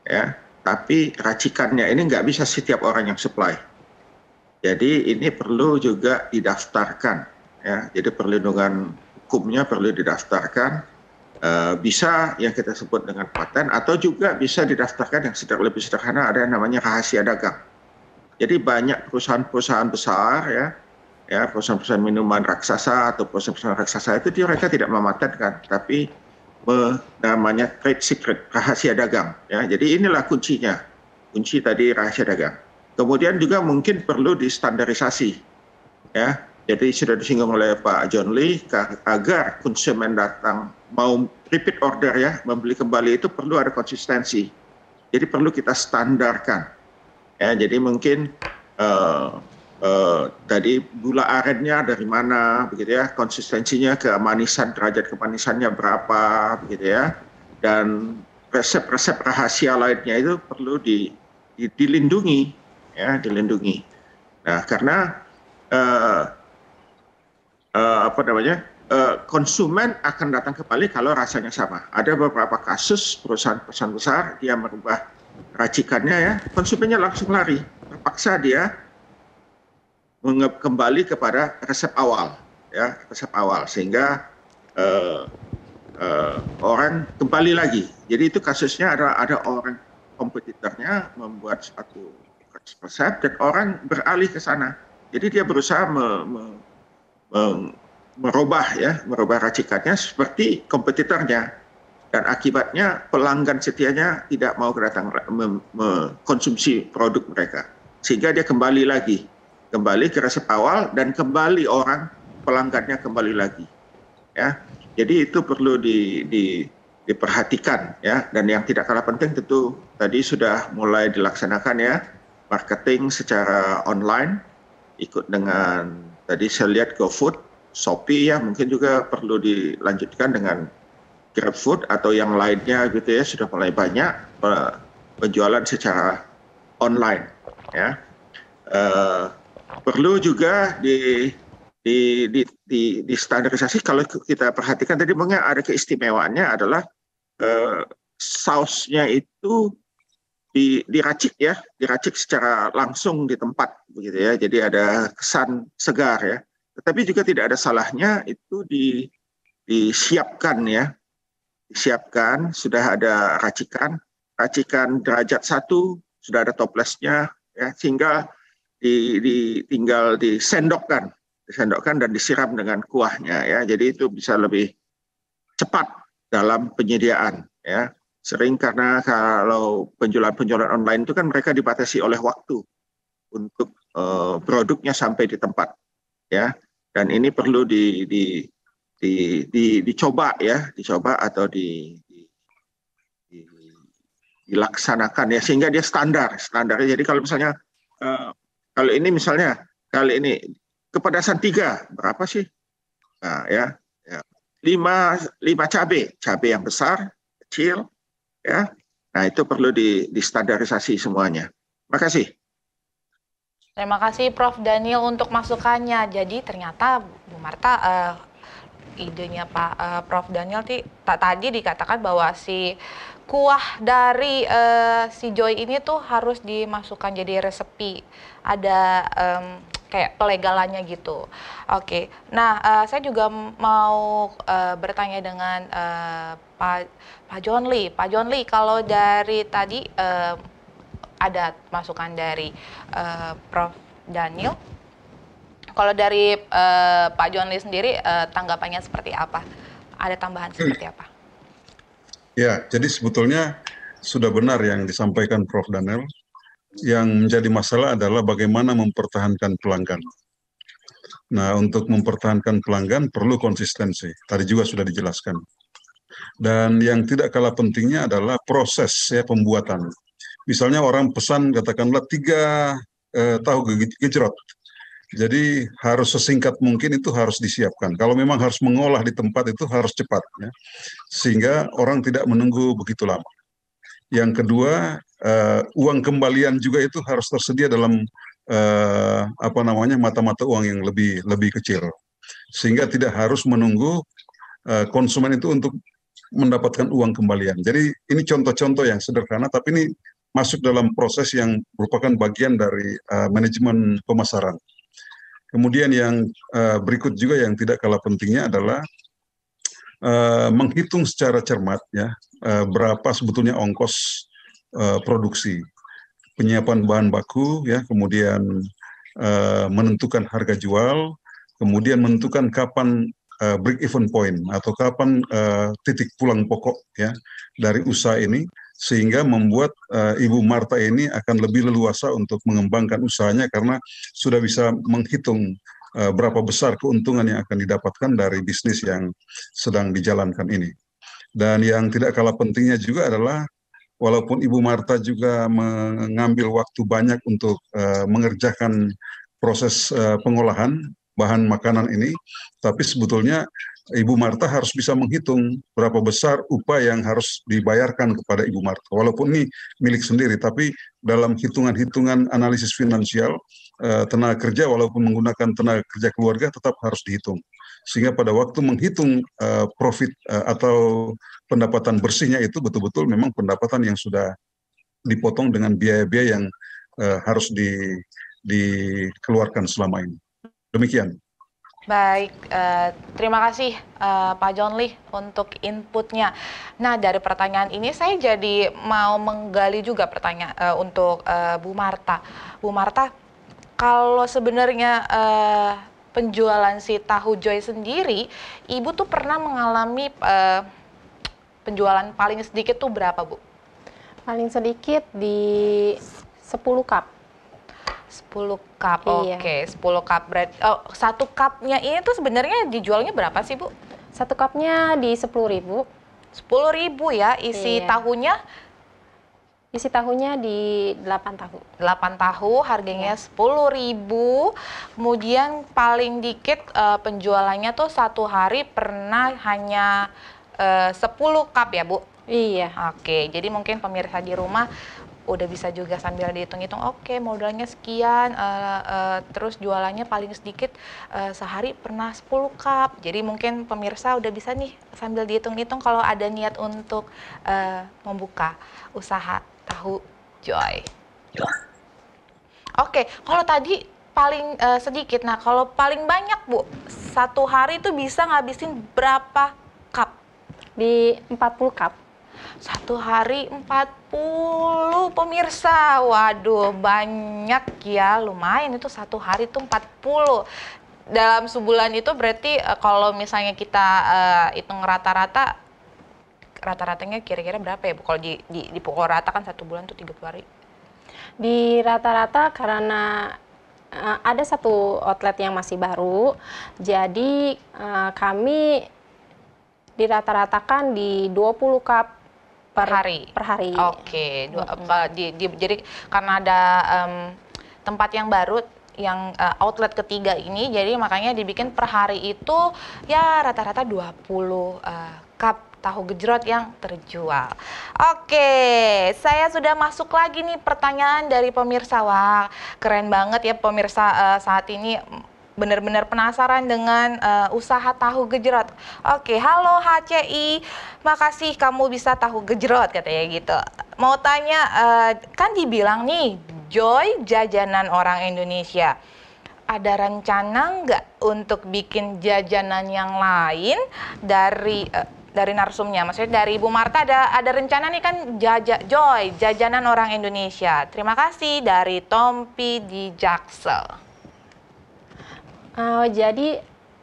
Speaker 3: ya, tapi racikannya ini nggak bisa setiap orang yang supply. Jadi ini perlu juga didaftarkan ya, jadi perlindungan hukumnya perlu didaftarkan, bisa yang kita sebut dengan paten, atau juga bisa didaftarkan yang lebih sederhana, ada yang namanya rahasia dagang. Jadi banyak perusahaan-perusahaan besar ya perusahaan-perusahaan minuman raksasa atau perusahaan-perusahaan raksasa itu mereka tidak mematenkan, tapi namanya trade secret, rahasia dagang ya. Jadi inilah kuncinya, kunci tadi rahasia dagang. Kemudian juga mungkin perlu distandarisasi ya. Jadi sudah disinggung oleh Pak John Lee, agar konsumen datang mau repeat order ya, membeli kembali, itu perlu ada konsistensi. Jadi perlu kita standarkan ya. Jadi mungkin tadi gula arennya dari mana begitu ya, konsistensinya, kemanisan, derajat kemanisannya berapa begitu ya, dan resep-resep rahasia lainnya itu perlu dilindungi ya, dilindungi. Nah, karena konsumen akan datang kembali kalau rasanya sama. Ada beberapa kasus perusahaan-perusahaan besar dia merubah racikannya ya, konsumennya langsung lari, terpaksa dia kembali kepada resep awal ya, resep awal, sehingga orang kembali lagi. Jadi itu kasusnya ada orang kompetitornya membuat suatu resep dan orang beralih ke sana. Jadi dia berusaha merubah racikannya seperti kompetitornya, dan akibatnya pelanggan setianya tidak mau datang mengkonsumsi produk mereka, sehingga dia kembali ke resep awal, dan kembali pelanggannya kembali lagi ya. Jadi itu perlu diperhatikan ya. Dan yang tidak kalah penting tentu tadi sudah mulai dilaksanakan ya, marketing secara online, ikut dengan tadi saya lihat GoFood, Shopee ya, mungkin juga perlu dilanjutkan dengan GrabFood atau yang lainnya gitu ya, sudah mulai banyak penjualan secara online ya. Perlu juga di standarisasi. Kalau kita perhatikan tadi mungkin ada keistimewaannya adalah sausnya itu diracik ya, diracik secara langsung di tempat begitu ya, jadi ada kesan segar ya. Tetapi juga tidak ada salahnya itu disiapkan ya, disiapkan, sudah ada racikan derajat 1, sudah ada toplesnya ya, sehingga tinggal disendokkan dan disiram dengan kuahnya ya. Jadi itu bisa lebih cepat dalam penyediaan ya. Sering karena kalau penjualan online itu kan mereka dibatasi oleh waktu untuk produknya sampai di tempat ya. Dan ini perlu dicoba ya, dicoba atau dilaksanakan ya, sehingga dia standarnya. Jadi kalau misalnya kalau ini misalnya, kali ini kepedasan 3, berapa sih? Nah, ya 5 cabai yang besar, kecil, ya. Nah, itu perlu distandarisasi semuanya. Makasih.
Speaker 1: Terima kasih Prof. Daniel untuk masukannya. Jadi ternyata Bu Marta, idenya Pak Prof. Daniel tadi dikatakan bahwa si kuah dari si Joy ini tuh harus dimasukkan jadi resepi, ada kayak pelegalannya gitu. Oke, nah saya juga mau bertanya dengan Pak John Lee. Pak John Lee, kalau dari tadi ada masukan dari Prof. Daniel, kalau dari Pak John Lee sendiri tanggapannya seperti apa? Ada tambahan seperti apa?
Speaker 12: Ya, jadi sebetulnya sudah benar yang disampaikan Prof. Daniel. Yang menjadi masalah adalah bagaimana mempertahankan pelanggan. Nah, untuk mempertahankan pelanggan perlu konsistensi. Tadi juga sudah dijelaskan. Dan yang tidak kalah pentingnya adalah proses ya pembuatan. Misalnya orang pesan katakanlah 3 tahu gejrot. Jadi harus sesingkat mungkin itu harus disiapkan. Kalau memang harus mengolah di tempat itu harus cepat, ya. Sehingga orang tidak menunggu begitu lama. Yang kedua, uang kembalian juga itu harus tersedia dalam mata-mata uang yang lebih kecil, sehingga tidak harus menunggu konsumen itu untuk mendapatkan uang kembalian. Jadi ini contoh-contoh yang sederhana, tapi ini masuk dalam proses yang merupakan bagian dari manajemen pemasaran. Kemudian yang berikut juga yang tidak kalah pentingnya adalah menghitung secara cermat ya berapa sebetulnya ongkos produksi, penyiapan bahan baku ya, kemudian menentukan harga jual, kemudian menentukan kapan break even point atau kapan titik pulang pokok ya dari usaha ini, sehingga membuat Ibu Marta ini akan lebih leluasa untuk mengembangkan usahanya karena sudah bisa menghitung berapa besar keuntungan yang akan didapatkan dari bisnis yang sedang dijalankan ini. Dan yang tidak kalah pentingnya juga adalah walaupun Ibu Marta juga mengambil waktu banyak untuk mengerjakan proses pengolahan bahan makanan ini, tapi sebetulnya Ibu Marta harus bisa menghitung berapa besar upah yang harus dibayarkan kepada Ibu Marta. Walaupun ini milik sendiri, tapi dalam hitungan-hitungan analisis finansial, tenaga kerja walaupun menggunakan tenaga kerja keluarga tetap harus dihitung. Sehingga pada waktu menghitung profit atau pendapatan bersihnya itu betul-betul memang pendapatan yang sudah dipotong dengan biaya-biaya yang harus dikeluarkan selama ini. Demikian.
Speaker 1: Baik, terima kasih Pak John Lee untuk inputnya. Nah, dari pertanyaan ini saya jadi mau menggali juga pertanyaan untuk Bu Marta. Bu Marta, kalau sebenarnya penjualan si tahu Joy sendiri, Ibu tuh pernah mengalami penjualan paling sedikit tuh berapa, Bu?
Speaker 5: Paling sedikit di 10 cup.
Speaker 1: 10 cup,
Speaker 5: Iya.
Speaker 1: oke. 10 cup bread. Oh, 1 cupnya ini tuh sebenarnya dijualnya berapa sih, Bu?
Speaker 5: 1 cupnya di 10.000.
Speaker 1: 10.000 ya, isi
Speaker 5: Iya.
Speaker 1: tahunya?
Speaker 5: Isi tahunya di 8 tahu.
Speaker 1: 8 tahu, harganya 10.000. Kemudian paling dikit penjualannya tuh 1 hari pernah hanya 10 cup ya, Bu?
Speaker 5: Iya.
Speaker 1: Oke, jadi mungkin pemirsa di rumah udah bisa juga sambil dihitung-hitung, oke modalnya sekian, terus jualannya paling sedikit sehari pernah 10 cup. Jadi mungkin pemirsa udah bisa nih sambil dihitung-hitung kalau ada niat untuk membuka usaha tahu Joy. Oke, kalau tadi paling sedikit, nah kalau paling banyak Bu, 1 hari itu bisa ngabisin berapa cup?
Speaker 5: Di 40 cup.
Speaker 1: 1 hari 40 pemirsa, waduh banyak ya, lumayan itu 1 hari itu 40. Dalam sebulan itu berarti kalau misalnya kita hitung rata-rata, rata-ratanya kira-kira berapa ya Bu? Kalau di pukul rata kan 1 bulan tuh 30 hari.
Speaker 5: Di rata-rata karena ada 1 outlet yang masih baru, jadi kami dirata-ratakan di 20 cup per hari.
Speaker 1: Oke, jadi karena ada tempat yang baru, yang outlet ketiga ini, jadi makanya dibikin per hari itu ya rata-rata 20 cup tahu gejrot yang terjual. Oke, saya sudah masuk lagi nih pertanyaan dari pemirsa. Wah, keren banget ya pemirsa, saat ini benar-benar penasaran dengan usaha tahu gejrot. Oke, halo HCI, makasih kamu bisa tahu gejrot katanya gitu. Mau tanya, kan dibilang nih Joy jajanan orang Indonesia. Ada rencana nggak untuk bikin jajanan yang lain dari narsumnya? Maksudnya dari Ibu Marta ada rencana nih kan Joy jajanan orang Indonesia. Terima kasih dari Tompi di Jaksel.
Speaker 5: Jadi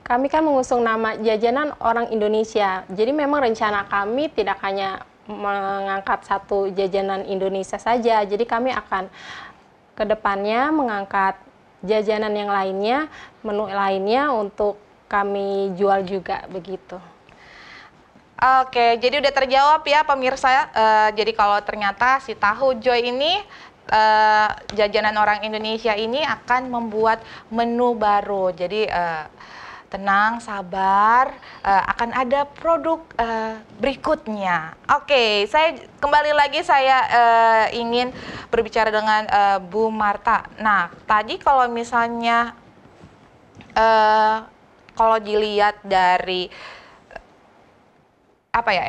Speaker 5: kami kan mengusung nama jajanan orang Indonesia. Jadi memang rencana kami tidak hanya mengangkat 1 jajanan Indonesia saja. Jadi kami akan ke depannya mengangkat jajanan yang lainnya, menu lainnya untuk kami jual juga begitu.
Speaker 1: Oke, jadi udah terjawab ya pemirsa. Jadi kalau ternyata si tahu Joy ini, jajanan orang Indonesia ini akan membuat menu baru. Jadi tenang, sabar, akan ada produk berikutnya. Oke, saya kembali lagi ingin berbicara dengan Bu Marta. Nah, tadi kalau misalnya kalau dilihat dari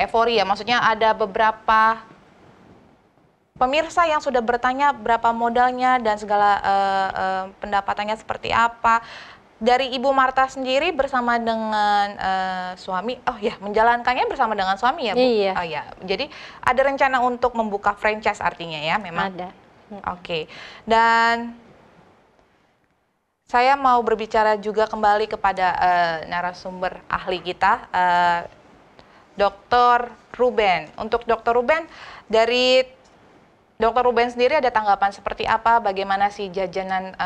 Speaker 1: euforia, maksudnya ada beberapa pemirsa yang sudah bertanya berapa modalnya dan segala pendapatannya seperti apa. Dari Ibu Marta sendiri bersama dengan suami, menjalankannya bersama dengan suami ya Bu?
Speaker 5: Iya.
Speaker 1: Oh ya, jadi ada rencana untuk membuka franchise artinya ya memang?
Speaker 5: Ada.
Speaker 1: Oke, dan saya mau berbicara juga kembali kepada narasumber ahli kita, Dr. Ruben. Untuk Dr. Ruben, dari Dr. Ruben sendiri ada tanggapan seperti apa? Bagaimana sih jajanan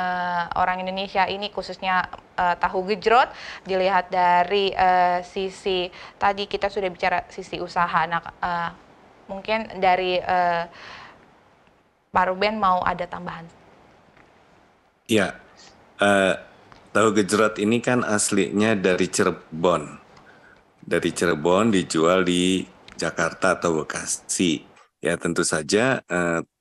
Speaker 1: orang Indonesia ini, khususnya tahu gejrot, dilihat dari sisi, tadi kita sudah bicara sisi usaha. Nah, mungkin dari Pak Ruben mau ada tambahan?
Speaker 7: Ya, tahu gejrot ini kan aslinya dari Cirebon. Dari Cirebon dijual di Jakarta atau Bekasi. Ya tentu saja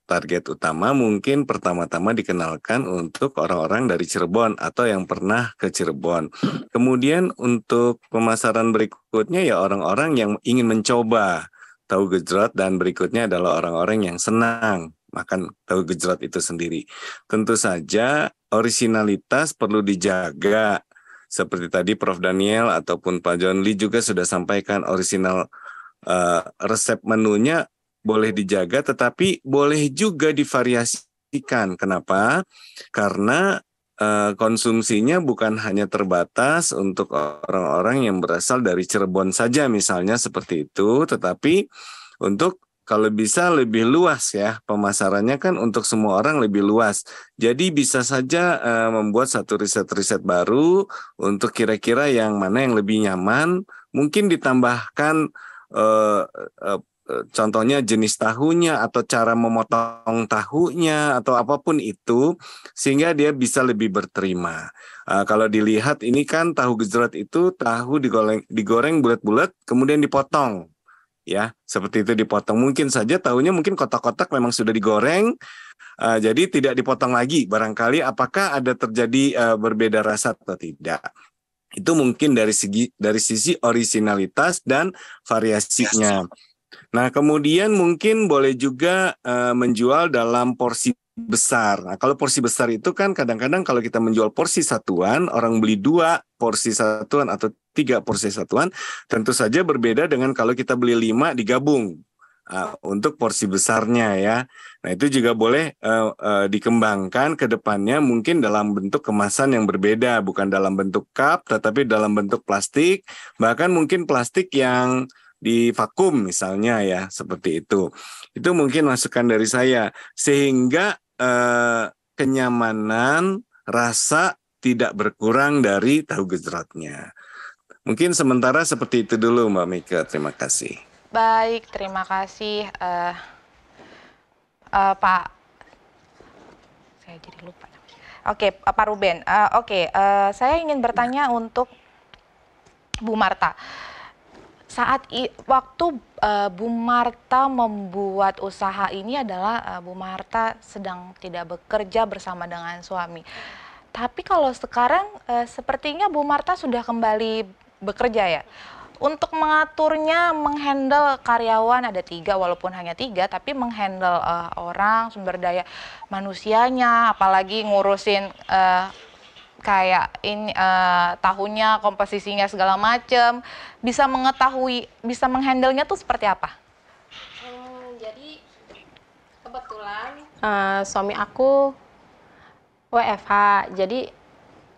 Speaker 7: target utama mungkin pertama-tama dikenalkan untuk orang-orang dari Cirebon atau yang pernah ke Cirebon. Kemudian untuk pemasaran berikutnya ya orang-orang yang ingin mencoba tahu gejrot, dan berikutnya adalah orang-orang yang senang makan tahu gejrot itu sendiri. Tentu saja orisinalitas perlu dijaga. Seperti tadi Prof. Daniel ataupun Pak John Lee juga sudah sampaikan, orisinal resep menunya boleh dijaga, tetapi boleh juga divariasikan. Kenapa? Karena konsumsinya bukan hanya terbatas untuk orang-orang yang berasal dari Cirebon saja misalnya seperti itu, tetapi untuk kalau bisa lebih luas ya, pemasarannya kan untuk semua orang lebih luas. Jadi bisa saja membuat satu riset-riset baru untuk kira-kira yang mana yang lebih nyaman, mungkin ditambahkan contohnya jenis tahunya atau cara memotong tahunya atau apapun itu, sehingga dia bisa lebih berterima. Kalau dilihat ini kan tahu gejrot itu tahu digoreng bulat-bulat kemudian dipotong. Ya, seperti itu dipotong. Mungkin saja tahunya mungkin kotak-kotak memang sudah digoreng, jadi tidak dipotong lagi. Barangkali apakah ada terjadi berbeda rasa atau tidak? Itu mungkin dari sisi orisinalitas dan variasinya. Nah, kemudian mungkin boleh juga menjual dalam porsi besar. Nah, kalau porsi besar itu kan kadang-kadang kalau kita menjual porsi satuan, orang beli 2 porsi satuan atau 3 porsi satuan, tentu saja berbeda dengan kalau kita beli 5 digabung untuk porsi besarnya ya. Nah, itu juga boleh dikembangkan ke depannya mungkin dalam bentuk kemasan yang berbeda, bukan dalam bentuk cup tetapi dalam bentuk plastik, bahkan mungkin plastik yang di vakum misalnya ya, seperti itu. Itu mungkin masukan dari saya, sehingga kenyamanan rasa tidak berkurang dari tahu gejrotnya. Mungkin sementara seperti itu dulu Mbak Mika, terima kasih.
Speaker 1: Baik, terima kasih Pak. Saya jadi lupa. Oke, Pak Ruben. Saya ingin bertanya untuk Bu Marta. Waktu Bu Marta membuat usaha ini adalah Bu Marta sedang tidak bekerja bersama dengan suami. Tapi kalau sekarang sepertinya Bu Marta sudah kembali bekerja ya. Untuk mengaturnya, menghandle karyawan ada 3, walaupun hanya 3, tapi menghandle orang, sumber daya manusianya, apalagi ngurusin kayak ini tahunya, komposisinya segala macam, bisa mengetahui, bisa menghandlenya tuh seperti apa?
Speaker 5: Jadi kebetulan suami aku WFH, jadi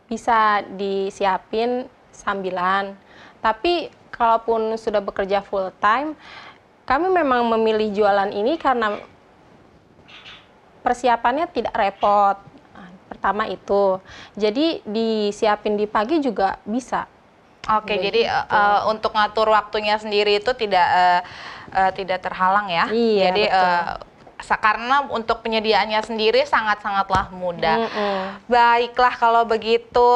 Speaker 5: bisa disiapin sambilan. Tapi kalaupun sudah bekerja full time, kami memang memilih jualan ini karena persiapannya tidak repot. Pertama itu, jadi disiapin di pagi juga bisa.
Speaker 1: Oke, jadi untuk ngatur waktunya sendiri itu tidak terhalang ya.
Speaker 5: Iya,
Speaker 1: Jadi
Speaker 5: betul.
Speaker 1: karena untuk penyediaannya sendiri sangat-sangatlah mudah. Baiklah kalau begitu,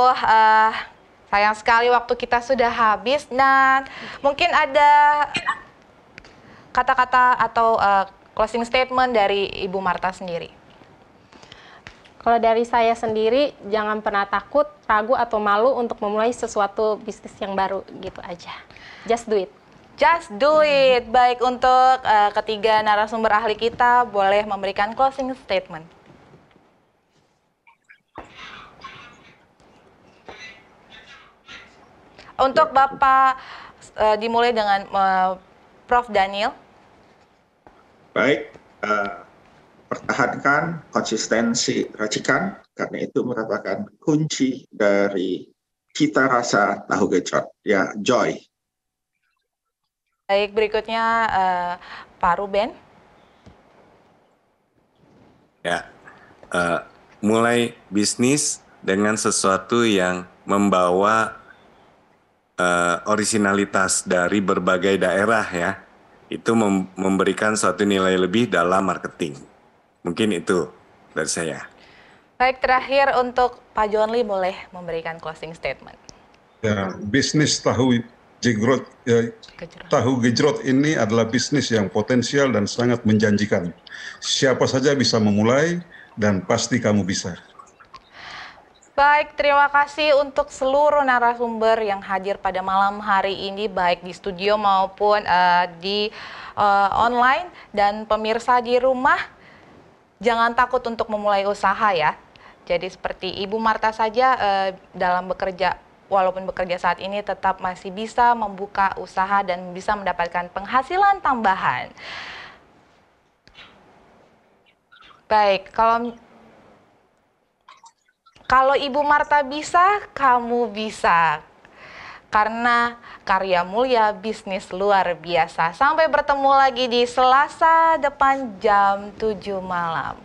Speaker 1: sayang sekali waktu kita sudah habis dan mungkin ada kata-kata atau closing statement dari Ibu Marta sendiri.
Speaker 5: Kalau dari saya sendiri, jangan pernah takut, ragu, atau malu untuk memulai sesuatu bisnis yang baru, gitu aja. Just do it.
Speaker 1: Just do it. Baik, untuk ketiga narasumber ahli kita, boleh memberikan closing statement. Untuk Bapak, dimulai dengan Prof. Daniel.
Speaker 3: Baik, pertahankan konsistensi racikan karena itu merupakan kunci dari cita rasa tahu gejrot, ya, joy.
Speaker 1: Baik, berikutnya Pak Ruben.
Speaker 7: Ya, mulai bisnis dengan sesuatu yang membawa orisinalitas dari berbagai daerah ya, itu memberikan suatu nilai lebih dalam marketing. Mungkin itu dari saya.
Speaker 1: Baik, terakhir untuk Pak John Lee boleh memberikan closing statement.
Speaker 12: Ya, bisnis tahu gejrot ini adalah bisnis yang potensial dan sangat menjanjikan. Siapa saja bisa memulai dan pasti kamu bisa.
Speaker 1: Baik, terima kasih untuk seluruh narasumber yang hadir pada malam hari ini, baik di studio maupun di online, dan pemirsa di rumah. Jangan takut untuk memulai usaha ya. Jadi seperti Ibu Marta saja dalam bekerja, walaupun bekerja saat ini tetap masih bisa membuka usaha dan bisa mendapatkan penghasilan tambahan. Baik, kalau Ibu Marta bisa, kamu bisa. Karena karya mulia bisnis luar biasa. Sampai bertemu lagi di Selasa depan jam 7 malam.